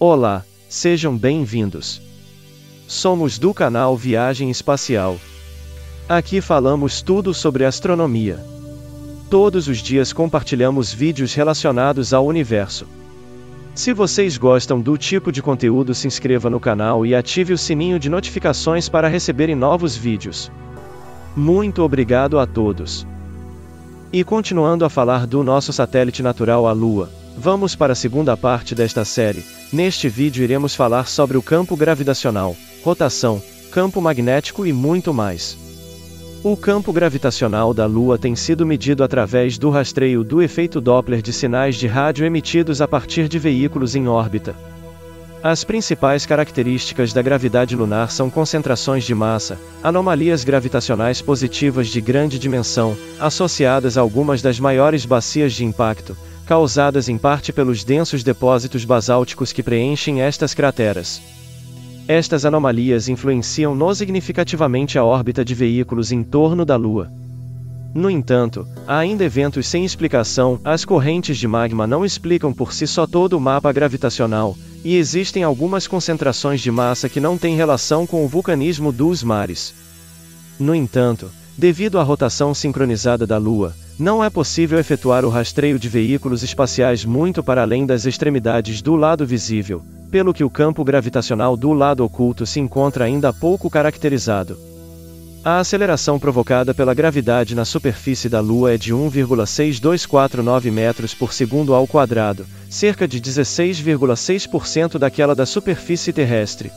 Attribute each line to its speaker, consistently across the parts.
Speaker 1: Olá, sejam bem-vindos. Somos do canal Viagem Espacial. Aqui falamos tudo sobre astronomia. Todos os dias compartilhamos vídeos relacionados ao universo. Se vocês gostam do tipo de conteúdo, se inscreva no canal e ative o sininho de notificações para receberem novos vídeos. Muito obrigado a todos. E continuando a falar do nosso satélite natural, a Lua, vamos para a segunda parte desta série. Neste vídeo iremos falar sobre o campo gravitacional, rotação, campo magnético e muito mais. O campo gravitacional da Lua tem sido medido através do rastreio do efeito Doppler de sinais de rádio emitidos a partir de veículos em órbita. As principais características da gravidade lunar são concentrações de massa, anomalias gravitacionais positivas de grande dimensão, associadas a algumas das maiores bacias de impacto, causadas em parte pelos densos depósitos basálticos que preenchem estas crateras. Estas anomalias influenciam significativamente a órbita de veículos em torno da Lua. No entanto, há ainda eventos sem explicação. As correntes de magma não explicam por si só todo o mapa gravitacional, e existem algumas concentrações de massa que não têm relação com o vulcanismo dos mares. No entanto, devido à rotação sincronizada da Lua, não é possível efetuar o rastreio de veículos espaciais muito para além das extremidades do lado visível, pelo que o campo gravitacional do lado oculto se encontra ainda pouco caracterizado. A aceleração provocada pela gravidade na superfície da Lua é de 1,6249 metros por segundo ao quadrado, cerca de 16,6% daquela da superfície terrestre.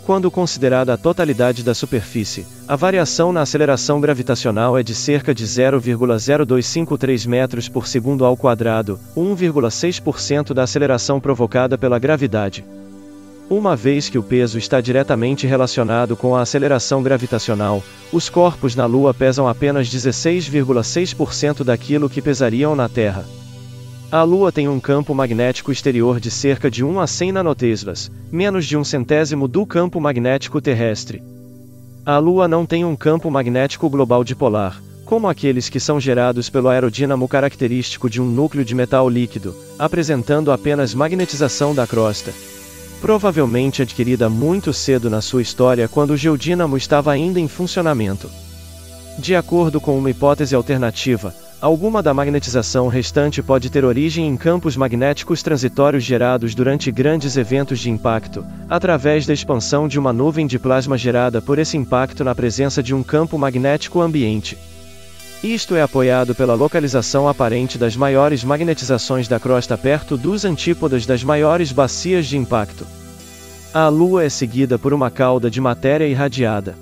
Speaker 1: Quando considerada a totalidade da superfície, a variação na aceleração gravitacional é de cerca de 0,0253 metros por segundo ao quadrado, 1,6% da aceleração provocada pela gravidade. Uma vez que o peso está diretamente relacionado com a aceleração gravitacional, os corpos na Lua pesam apenas 16,6% daquilo que pesariam na Terra. A Lua tem um campo magnético exterior de cerca de 1 a 100 nanoteslas, menos de 1/100º do campo magnético terrestre. A Lua não tem um campo magnético global dipolar, como aqueles que são gerados pelo aerodínamo característico de um núcleo de metal líquido, apresentando apenas magnetização da crosta. Provavelmente adquirida muito cedo na sua história quando o geodínamo estava ainda em funcionamento. De acordo com uma hipótese alternativa, alguma da magnetização restante pode ter origem em campos magnéticos transitórios gerados durante grandes eventos de impacto, através da expansão de uma nuvem de plasma gerada por esse impacto na presença de um campo magnético ambiente. Isto é apoiado pela localização aparente das maiores magnetizações da crosta perto dos antípodas das maiores bacias de impacto. A Lua é seguida por uma cauda de matéria irradiada.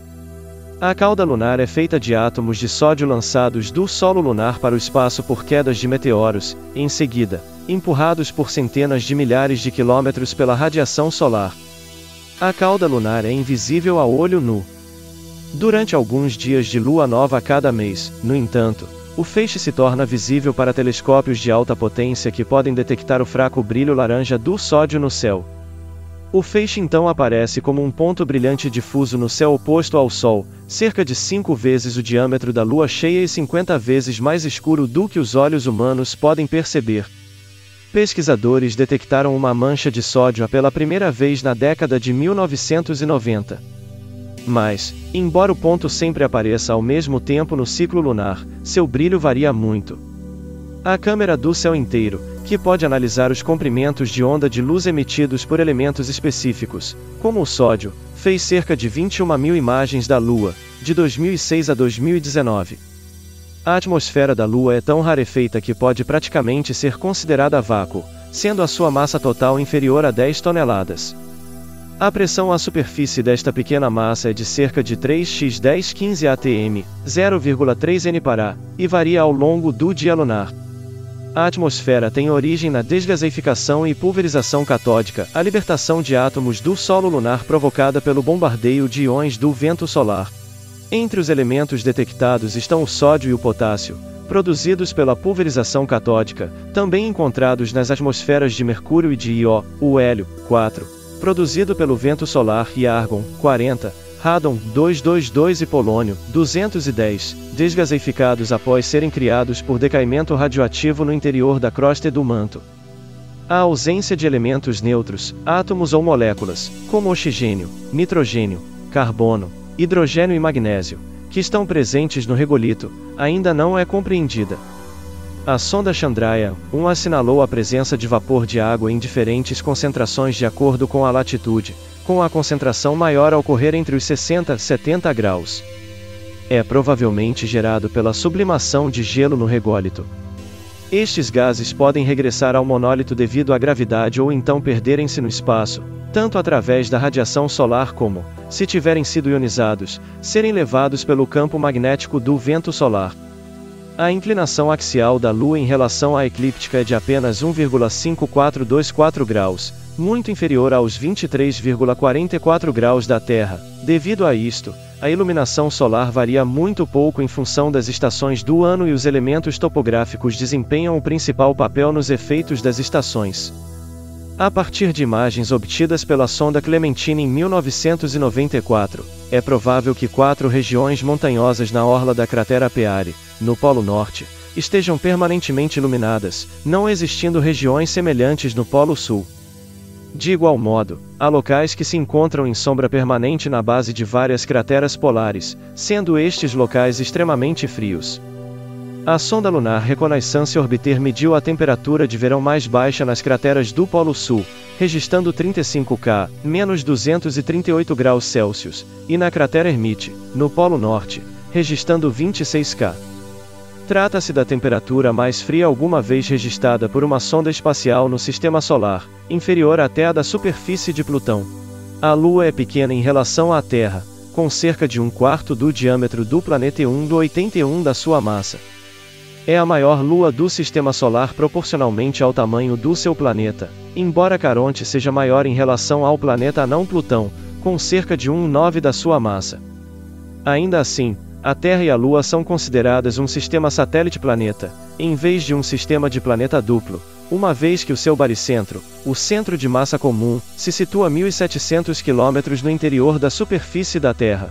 Speaker 1: A cauda lunar é feita de átomos de sódio lançados do solo lunar para o espaço por quedas de meteoros, em seguida, empurrados por centenas de milhares de quilômetros pela radiação solar. A cauda lunar é invisível a olho nu. Durante alguns dias de lua nova a cada mês, no entanto, o feixe se torna visível para telescópios de alta potência que podem detectar o fraco brilho laranja do sódio no céu. O feixe então aparece como um ponto brilhante difuso no céu oposto ao Sol, cerca de 5 vezes o diâmetro da Lua cheia e 50 vezes mais escuro do que os olhos humanos podem perceber. Pesquisadores detectaram uma mancha de sódio pela primeira vez na década de 1990. Mas, embora o ponto sempre apareça ao mesmo tempo no ciclo lunar, seu brilho varia muito. A câmera do céu inteiro, que pode analisar os comprimentos de onda de luz emitidos por elementos específicos, como o sódio, fez cerca de 21.000 imagens da Lua, de 2006 a 2019. A atmosfera da Lua é tão rarefeita que pode praticamente ser considerada vácuo, sendo a sua massa total inferior a 10 toneladas. A pressão à superfície desta pequena massa é de cerca de 3x1015 atm, 0,3 nPa, e varia ao longo do dia lunar. A atmosfera tem origem na desgaseificação e pulverização catódica, a libertação de átomos do solo lunar provocada pelo bombardeio de íons do vento solar. Entre os elementos detectados estão o sódio e o potássio, produzidos pela pulverização catódica, também encontrados nas atmosferas de Mercúrio e de Io, o hélio, 4. Produzido pelo vento solar, e argon, 40, radon, 222 e polônio, 210, desgaseificados após serem criados por decaimento radioativo no interior da crosta do manto. A ausência de elementos neutros, átomos ou moléculas, como oxigênio, nitrogênio, carbono, hidrogênio e magnésio, que estão presentes no regolito, ainda não é compreendida. A sonda Chandrayaan-1 assinalou a presença de vapor de água em diferentes concentrações de acordo com a latitude, com a concentração maior a ocorrer entre os 60 e 70 graus. É provavelmente gerado pela sublimação de gelo no rególito. Estes gases podem regressar ao monólito devido à gravidade ou então perderem-se no espaço, tanto através da radiação solar como, se tiverem sido ionizados, serem levados pelo campo magnético do vento solar. A inclinação axial da Lua em relação à eclíptica é de apenas 1,5424 graus, muito inferior aos 23,44 graus da Terra. Devido a isto, a iluminação solar varia muito pouco em função das estações do ano e os elementos topográficos desempenham o principal papel nos efeitos das estações. A partir de imagens obtidas pela sonda Clementine em 1994, é provável que 4 regiões montanhosas na orla da cratera Peary, no Polo Norte, estejam permanentemente iluminadas, não existindo regiões semelhantes no Polo Sul. De igual modo, há locais que se encontram em sombra permanente na base de várias crateras polares, sendo estes locais extremamente frios. A sonda lunar Reconnaissance Orbiter mediu a temperatura de verão mais baixa nas crateras do Polo Sul, registrando 35 K, menos 238 graus Celsius, e na cratera Hermite, no Polo Norte, registrando 26 K. Trata-se da temperatura mais fria alguma vez registrada por uma sonda espacial no Sistema Solar, inferior até a da superfície de Plutão. A Lua é pequena em relação à Terra, com cerca de 1/4 do diâmetro do planeta e 1/81 da sua massa. É a maior lua do Sistema Solar proporcionalmente ao tamanho do seu planeta, embora Caronte seja maior em relação ao planeta anão Plutão, com cerca de 1/9 da sua massa. Ainda assim, a Terra e a Lua são consideradas um sistema satélite-planeta, em vez de um sistema de planeta duplo, uma vez que o seu baricentro, o centro de massa comum, se situa a 1.700 km no interior da superfície da Terra.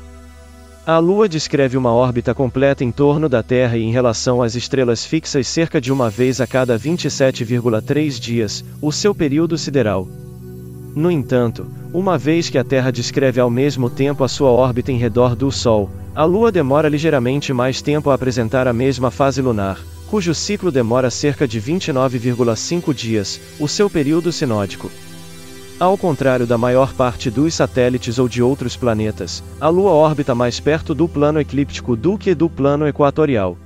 Speaker 1: A Lua descreve uma órbita completa em torno da Terra e em relação às estrelas fixas cerca de uma vez a cada 27,3 dias, o seu período sideral. No entanto, uma vez que a Terra descreve ao mesmo tempo a sua órbita em redor do Sol, a Lua demora ligeiramente mais tempo a apresentar a mesma fase lunar, cujo ciclo demora cerca de 29,5 dias, o seu período sinódico. Ao contrário da maior parte dos satélites ou de outros planetas, a Lua orbita mais perto do plano eclíptico do que do plano equatorial.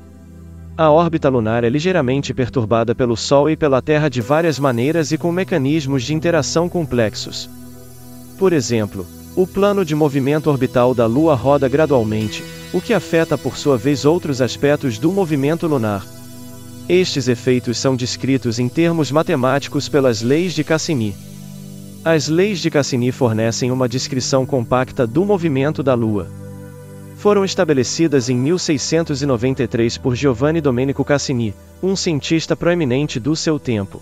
Speaker 1: A órbita lunar é ligeiramente perturbada pelo Sol e pela Terra de várias maneiras e com mecanismos de interação complexos. Por exemplo, o plano de movimento orbital da Lua roda gradualmente, o que afeta por sua vez outros aspectos do movimento lunar. Estes efeitos são descritos em termos matemáticos pelas leis de Cassini. As leis de Cassini fornecem uma descrição compacta do movimento da Lua. Foram estabelecidas em 1693 por Giovanni Domenico Cassini, um cientista proeminente do seu tempo.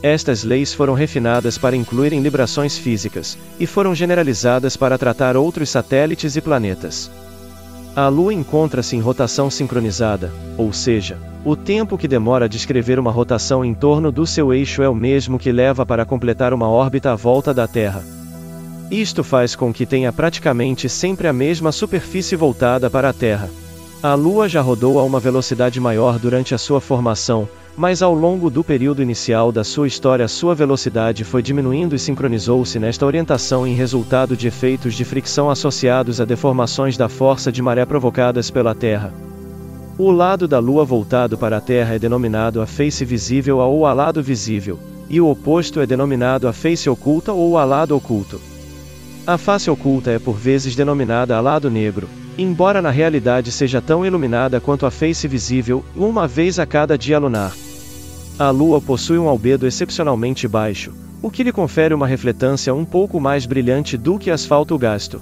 Speaker 1: Estas leis foram refinadas para incluírem librações físicas, e foram generalizadas para tratar outros satélites e planetas. A Lua encontra-se em rotação sincronizada, ou seja, o tempo que demora a descrever uma rotação em torno do seu eixo é o mesmo que leva para completar uma órbita à volta da Terra. Isto faz com que tenha praticamente sempre a mesma superfície voltada para a Terra. A Lua já rodou a uma velocidade maior durante a sua formação, mas ao longo do período inicial da sua história sua velocidade foi diminuindo e sincronizou-se nesta orientação em resultado de efeitos de fricção associados a deformações da força de maré provocadas pela Terra. O lado da Lua voltado para a Terra é denominado a face visível ou a lado visível, e o oposto é denominado a face oculta ou a lado oculto. A face oculta é por vezes denominada a lado negro, embora na realidade seja tão iluminada quanto a face visível, uma vez a cada dia lunar. A Lua possui um albedo excepcionalmente baixo, o que lhe confere uma refletância um pouco mais brilhante do que asfalto gasto.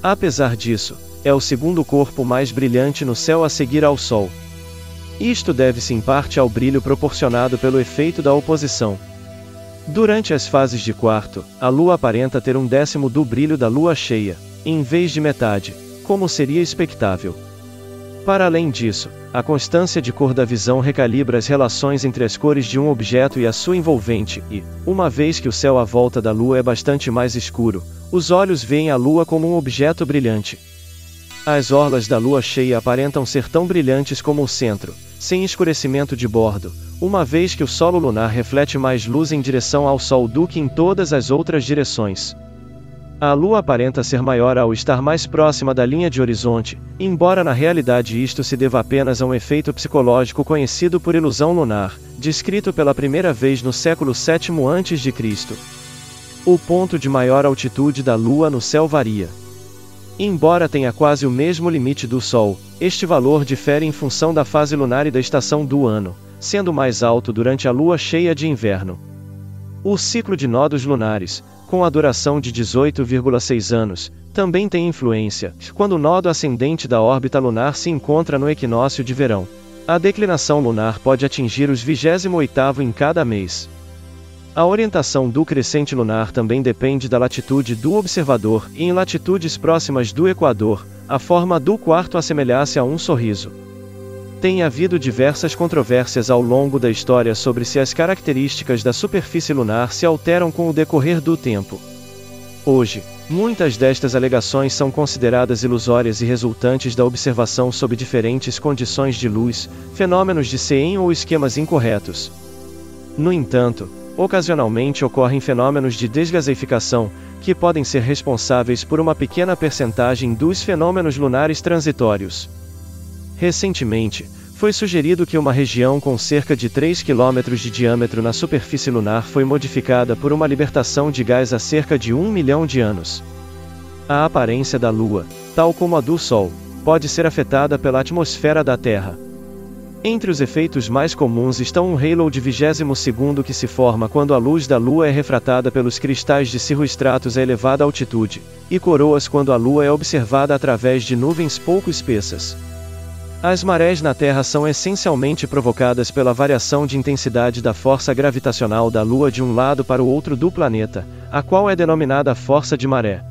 Speaker 1: Apesar disso, é o segundo corpo mais brilhante no céu a seguir ao Sol. Isto deve-se em parte ao brilho proporcionado pelo efeito da oposição. Durante as fases de quarto, a Lua aparenta ter 1/10 do brilho da Lua cheia, em vez de metade, como seria expectável. Para além disso, a constância de cor da visão recalibra as relações entre as cores de um objeto e a sua envolvente, e, uma vez que o céu à volta da Lua é bastante mais escuro, os olhos veem a Lua como um objeto brilhante. As orlas da Lua cheia aparentam ser tão brilhantes como o centro, sem escurecimento de bordo, uma vez que o solo lunar reflete mais luz em direção ao Sol do que em todas as outras direções. A Lua aparenta ser maior ao estar mais próxima da linha de horizonte, embora na realidade isto se deva apenas a um efeito psicológico conhecido por ilusão lunar, descrito pela primeira vez no século VII a.C. O ponto de maior altitude da Lua no céu varia. Embora tenha quase o mesmo limite do Sol, este valor difere em função da fase lunar e da estação do ano, sendo mais alto durante a lua cheia de inverno. O ciclo de nodos lunares, com a duração de 18,6 anos, também tem influência, quando o nodo ascendente da órbita lunar se encontra no equinócio de verão. A declinação lunar pode atingir os 28º em cada mês. A orientação do crescente lunar também depende da latitude do observador, e em latitudes próximas do Equador, a forma do quarto assemelha-se a um sorriso. Tem havido diversas controvérsias ao longo da história sobre se as características da superfície lunar se alteram com o decorrer do tempo. Hoje, muitas destas alegações são consideradas ilusórias e resultantes da observação sob diferentes condições de luz, fenômenos de CEM ou esquemas incorretos. No entanto, ocasionalmente ocorrem fenômenos de desgaseificação, que podem ser responsáveis por uma pequena percentagem dos fenômenos lunares transitórios. Recentemente, foi sugerido que uma região com cerca de 3 km de diâmetro na superfície lunar foi modificada por uma libertação de gás há cerca de 1 milhão de anos. A aparência da Lua, tal como a do Sol, pode ser afetada pela atmosfera da Terra. Entre os efeitos mais comuns estão um halo de 22º que se forma quando a luz da Lua é refratada pelos cristais de cirroestratos a elevada altitude, e coroas quando a Lua é observada através de nuvens pouco espessas. As marés na Terra são essencialmente provocadas pela variação de intensidade da força gravitacional da Lua de um lado para o outro do planeta, a qual é denominada força de maré.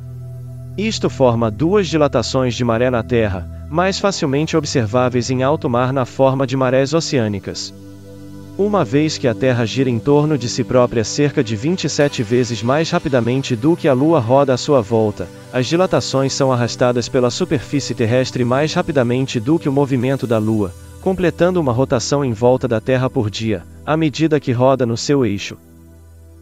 Speaker 1: Isto forma duas dilatações de maré na Terra, mais facilmente observáveis em alto mar na forma de marés oceânicas. Uma vez que a Terra gira em torno de si própria cerca de 27 vezes mais rapidamente do que a Lua roda à sua volta, as dilatações são arrastadas pela superfície terrestre mais rapidamente do que o movimento da Lua, completando uma rotação em volta da Terra por dia, à medida que roda no seu eixo.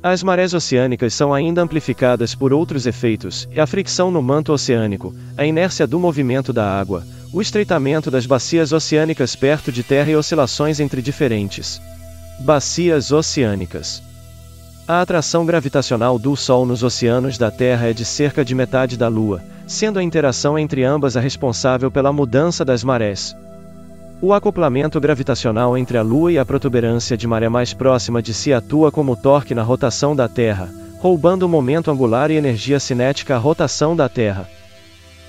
Speaker 1: As marés oceânicas são ainda amplificadas por outros efeitos, e a fricção no manto oceânico, a inércia do movimento da água, o estreitamento das bacias oceânicas perto de terra e oscilações entre diferentes bacias oceânicas. A atração gravitacional do Sol nos oceanos da Terra é de cerca de metade da Lua, sendo a interação entre ambas a responsável pela mudança das marés. O acoplamento gravitacional entre a Lua e a protuberância de maré mais próxima de si atua como torque na rotação da Terra, roubando o momento angular e energia cinética à rotação da Terra.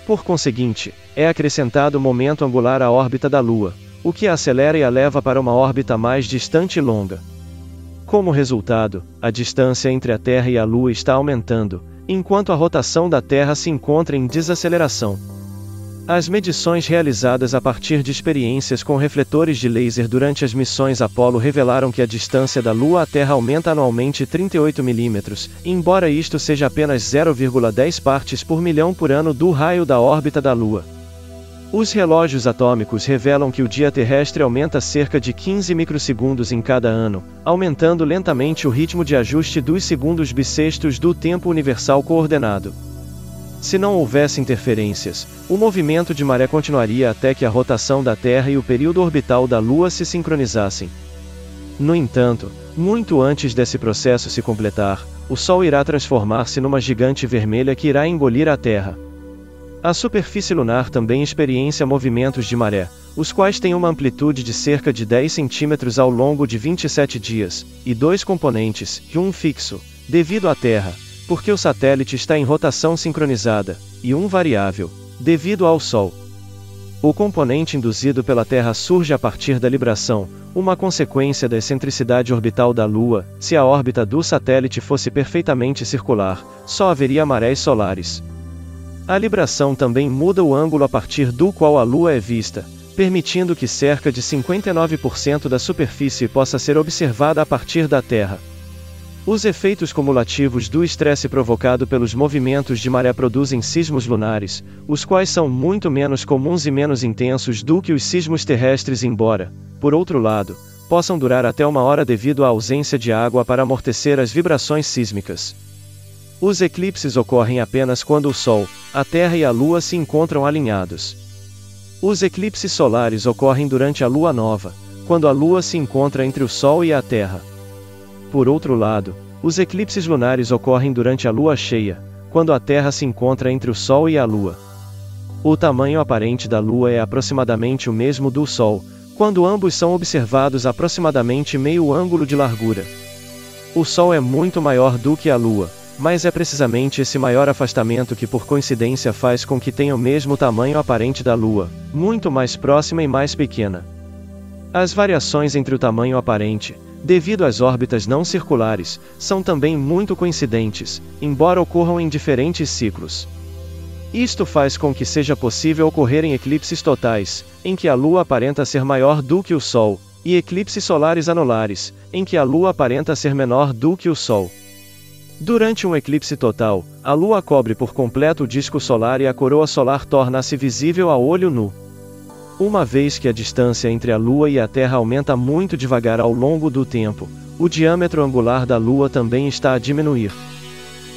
Speaker 1: Por conseguinte, é acrescentado momento angular à órbita da Lua, o que a acelera e a leva para uma órbita mais distante e longa. Como resultado, a distância entre a Terra e a Lua está aumentando, enquanto a rotação da Terra se encontra em desaceleração. As medições realizadas a partir de experiências com refletores de laser durante as missões Apollo revelaram que a distância da Lua à Terra aumenta anualmente 38 mm, embora isto seja apenas 0,10 partes por milhão por ano do raio da órbita da Lua. Os relógios atômicos revelam que o dia terrestre aumenta cerca de 15 microsegundos em cada ano, aumentando lentamente o ritmo de ajuste dos segundos bissextos do tempo universal coordenado. Se não houvesse interferências, o movimento de maré continuaria até que a rotação da Terra e o período orbital da Lua se sincronizassem. No entanto, muito antes desse processo se completar, o Sol irá transformar-se numa gigante vermelha que irá engolir a Terra. A superfície lunar também experiencia movimentos de maré, os quais têm uma amplitude de cerca de 10 centímetros ao longo de 27 dias, e dois componentes, e um fixo, devido à Terra, porque o satélite está em rotação sincronizada, e um variável, devido ao Sol. O componente induzido pela Terra surge a partir da libração, uma consequência da excentricidade orbital da Lua. Se a órbita do satélite fosse perfeitamente circular, só haveria marés solares. A libração também muda o ângulo a partir do qual a Lua é vista, permitindo que cerca de 59% da superfície possa ser observada a partir da Terra. Os efeitos cumulativos do estresse provocado pelos movimentos de maré produzem sismos lunares, os quais são muito menos comuns e menos intensos do que os sismos terrestres, embora, por outro lado, possam durar até 1 hora devido à ausência de água para amortecer as vibrações sísmicas. Os eclipses ocorrem apenas quando o Sol, a Terra e a Lua se encontram alinhados. Os eclipses solares ocorrem durante a Lua nova, quando a Lua se encontra entre o Sol e a Terra. Por outro lado, os eclipses lunares ocorrem durante a Lua cheia, quando a Terra se encontra entre o Sol e a Lua. O tamanho aparente da Lua é aproximadamente o mesmo do Sol, quando ambos são observados a aproximadamente meio ângulo de largura. O Sol é muito maior do que a Lua, mas é precisamente esse maior afastamento que por coincidência faz com que tenha o mesmo tamanho aparente da Lua, muito mais próxima e mais pequena. As variações entre o tamanho aparente, devido às órbitas não circulares, são também muito coincidentes, embora ocorram em diferentes ciclos. Isto faz com que seja possível ocorrerem eclipses totais, em que a Lua aparenta ser maior do que o Sol, e eclipses solares anulares, em que a Lua aparenta ser menor do que o Sol. Durante um eclipse total, a Lua cobre por completo o disco solar e a coroa solar torna-se visível a olho nu. Uma vez que a distância entre a Lua e a Terra aumenta muito devagar ao longo do tempo, o diâmetro angular da Lua também está a diminuir.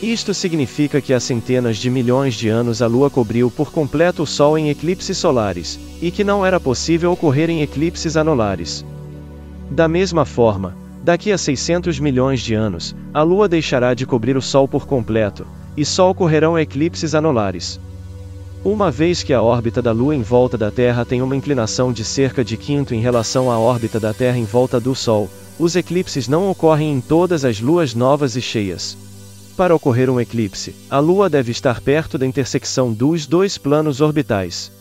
Speaker 1: Isto significa que há centenas de milhões de anos a Lua cobriu por completo o Sol em eclipses solares, e que não era possível ocorrer em eclipses anulares. Da mesma forma, daqui a 600 milhões de anos, a Lua deixará de cobrir o Sol por completo, e só ocorrerão eclipses anulares. Uma vez que a órbita da Lua em volta da Terra tem uma inclinação de cerca de quinto em relação à órbita da Terra em volta do Sol, os eclipses não ocorrem em todas as luas novas e cheias. Para ocorrer um eclipse, a Lua deve estar perto da intersecção dos dois planos orbitais.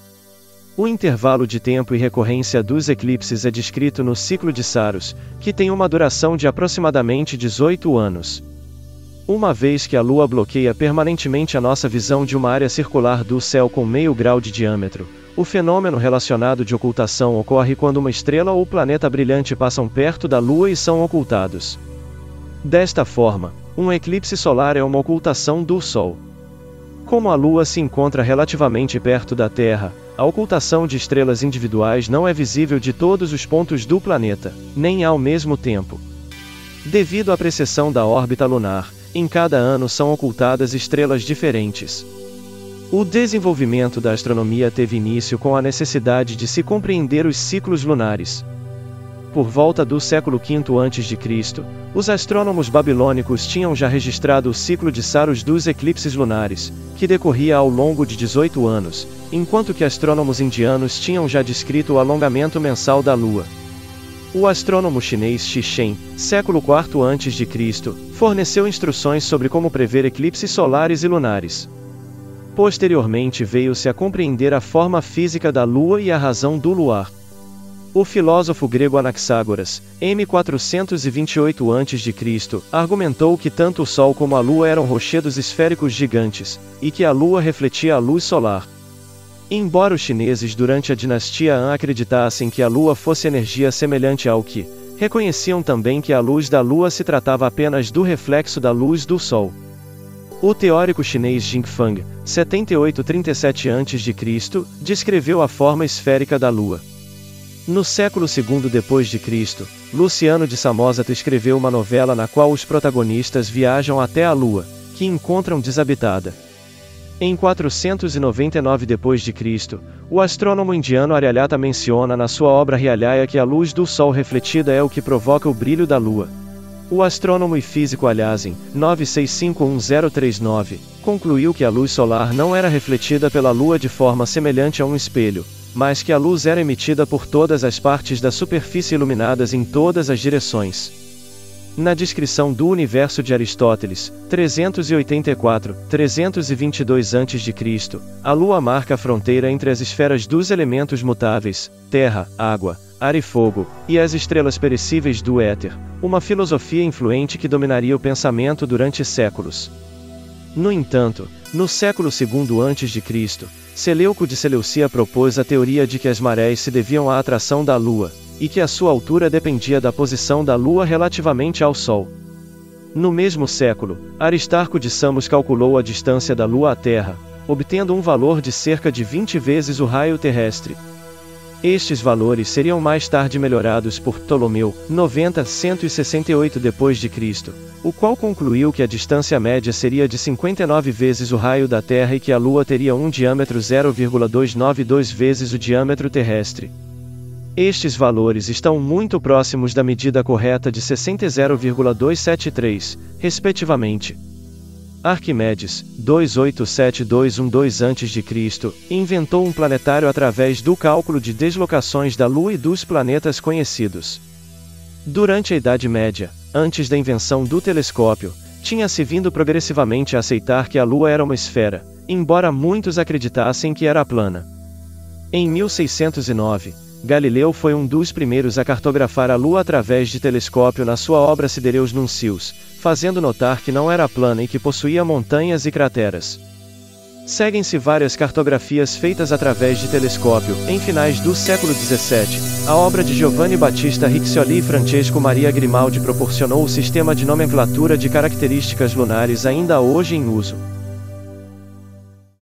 Speaker 1: O intervalo de tempo e recorrência dos eclipses é descrito no ciclo de Saros, que tem uma duração de aproximadamente 18 anos. Uma vez que a Lua bloqueia permanentemente a nossa visão de uma área circular do céu com meio grau de diâmetro, o fenômeno relacionado de ocultação ocorre quando uma estrela ou planeta brilhante passam perto da Lua e são ocultados. Desta forma, um eclipse solar é uma ocultação do Sol. Como a Lua se encontra relativamente perto da Terra, a ocultação de estrelas individuais não é visível de todos os pontos do planeta, nem ao mesmo tempo. Devido à precessão da órbita lunar, em cada ano são ocultadas estrelas diferentes. O desenvolvimento da astronomia teve início com a necessidade de se compreender os ciclos lunares. Por volta do século V a.C., os astrônomos babilônicos tinham já registrado o ciclo de Saros dos eclipses lunares, que decorria ao longo de 18 anos, enquanto que astrônomos indianos tinham já descrito o alongamento mensal da Lua. O astrônomo chinês Shi Shen, século IV a.C., forneceu instruções sobre como prever eclipses solares e lunares. Posteriormente veio-se a compreender a forma física da Lua e a razão do luar. O filósofo grego Anaxágoras, m. 428 a.C., argumentou que tanto o Sol como a Lua eram rochedos esféricos gigantes, e que a Lua refletia a luz solar. Embora os chineses durante a dinastia Han acreditassem que a Lua fosse energia semelhante ao Qi, reconheciam também que a luz da Lua se tratava apenas do reflexo da luz do Sol. O teórico chinês Jingfang, 7837 a.C., descreveu a forma esférica da Lua. No século II d.C., Luciano de Samosata escreveu uma novela na qual os protagonistas viajam até a Lua, que encontram desabitada. Em 499 d.C., o astrônomo indiano Aryabhata menciona na sua obra Hriayaya que a luz do Sol refletida é o que provoca o brilho da Lua. O astrônomo e físico Alhazen, 9651039, concluiu que a luz solar não era refletida pela Lua de forma semelhante a um espelho, mas que a luz era emitida por todas as partes da superfície iluminadas em todas as direções. Na descrição do universo de Aristóteles, 384-322 a.C., a Lua marca a fronteira entre as esferas dos elementos mutáveis, terra, água, ar e fogo, e as estrelas perecíveis do éter, uma filosofia influente que dominaria o pensamento durante séculos. No entanto, no século II a.C., Seleuco de Seleucia propôs a teoria de que as marés se deviam à atração da Lua, e que a sua altura dependia da posição da Lua relativamente ao Sol. No mesmo século, Aristarco de Samos calculou a distância da Lua à Terra, obtendo um valor de cerca de 20 vezes o raio terrestre. Estes valores seriam mais tarde melhorados por Ptolomeu, 90-168 d.C., o qual concluiu que a distância média seria de 59 vezes o raio da Terra e que a Lua teria um diâmetro 0,292 vezes o diâmetro terrestre. Estes valores estão muito próximos da medida correta de 60,273, respectivamente. Arquimedes, 287-212 a.C., inventou um planetário através do cálculo de deslocações da Lua e dos planetas conhecidos. Durante a Idade Média, antes da invenção do telescópio, tinha-se vindo progressivamente a aceitar que a Lua era uma esfera, embora muitos acreditassem que era plana. Em 1609, Galileu foi um dos primeiros a cartografar a Lua através de telescópio na sua obra Sidereus Nuncius, fazendo notar que não era plana e que possuía montanhas e crateras. Seguem-se várias cartografias feitas através de telescópio. Em finais do século XVII, a obra de Giovanni Battista Riccioli e Francesco Maria Grimaldi proporcionou o sistema de nomenclatura de características lunares ainda hoje em uso.